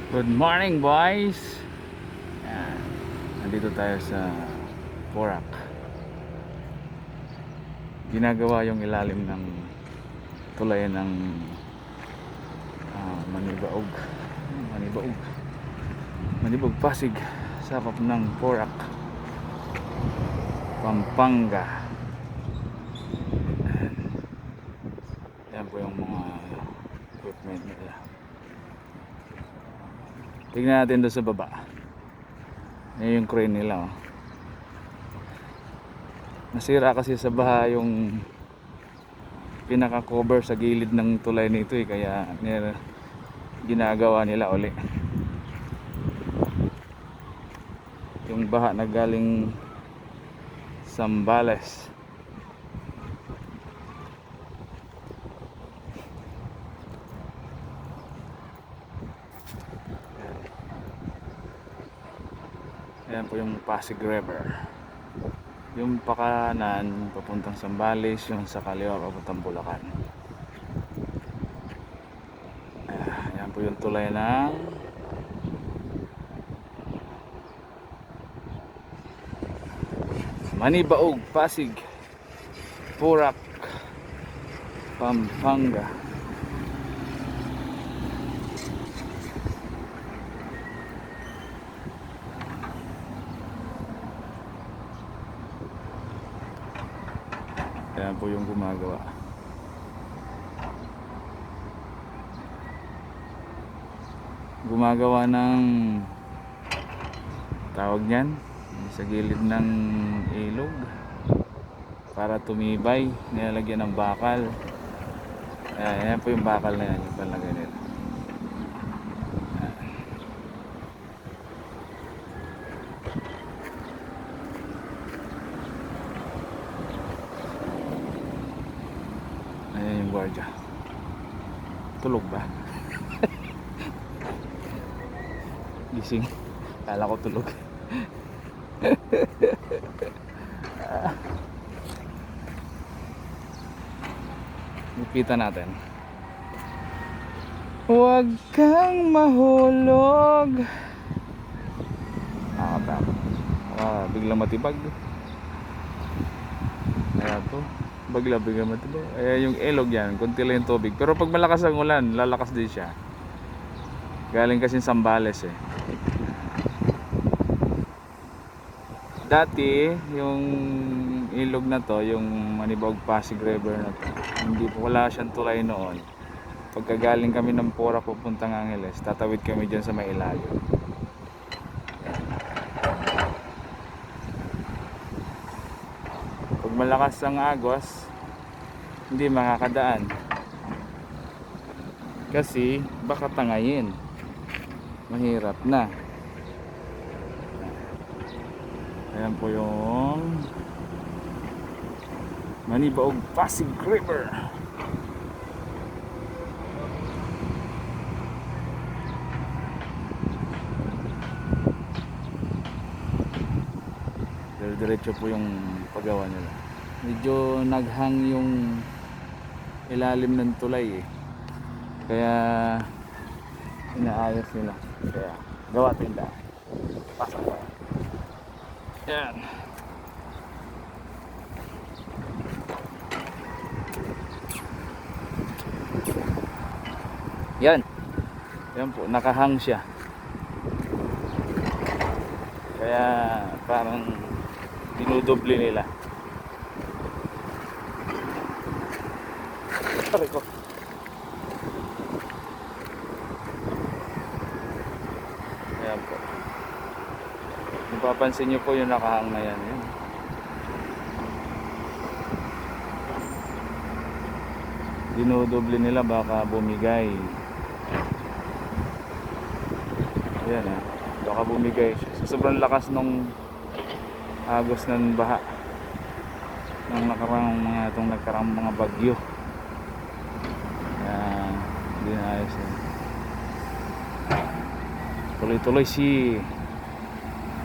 Good morning, boys. Yan. Nandito tayo sa Porac. Ginagawa yung ilalim ng tulay ng Manibaog Manibaog Manibog Pasig sa pap ng Porac, Pampanga. Yan po yung mga equipment nila. Tignan natin doon sa baba. Yan yung crane nila, oh. Nasira kasi sa baha yung pinaka cover sa gilid ng tulay nito, kaya ginagawa nila uli. Yung baha na galing Zambales. Ayan po yung Pasig River. Yung pakanan papuntang Zambales, yung sa kaliwa papuntang Bulacan. Ayan po yung tulay ng Manibaog, Pasig, Porac, Pampanga. Ayan po yung gumagawa. Gumagawa ng tawag niyan sa gilid ng ilog para tumibay. Nilalagyan ng bakal. Ayan po yung bakal na yan, yung palagay nila. Ayan yung gwardiya. Tulog ba? Gising. Kala ko tulog. Ipitan natin. Huwag kang mahulog. Nakakatakot. Biglang matibag. Ayan to. Biglang matibag. Ayan yung ilog yan. Kunti lang yung tubig. Pero pag malakas ang ulan, lalakas din siya. Galing kasi Zambales eh. Dati yung ilog na to, yung Manibaog Pasig River na to, hindi po, wala siyang tulay noon. Pagkagaling kami ng Porac papuntang Angeles, tatawid kami dyan sa may ilalim. Pag malakas ang agos, hindi makakadaan kasi baka tangayin, mahirap na. Ayan po yung Manibaog Pasig River. Diretso po yung paggawa nila. Medyo naghang yung ilalim ng tulay eh. Kaya inaayos nila. Kaya gawa tinda. Pasok pa. Yan. Yan. Yan po, nakahang siya. Kaya parang dinudoble nila. Aray ko. Ayan po. Mapapansin nyo po yung nakahang na yan. Yan. Dinudoble nila baka bumigay. Ayan eh. Baka bumigay. Sa sobrang lakas nung agos ng baha ng nagkarang mga bagyo. Ayan. Hindi na ayos eh. Tuloy-tuloy si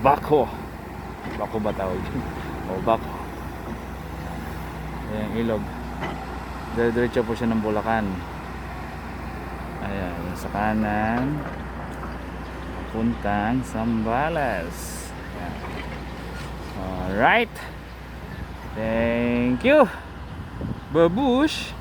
Bako. Bako ba tawag yun? O Bako. Ayan, ilog. Diretso po siya ng Bulacan. Ayan, sa kanan. papuntang Zambales. Yan. Alright. Thank you. Babush.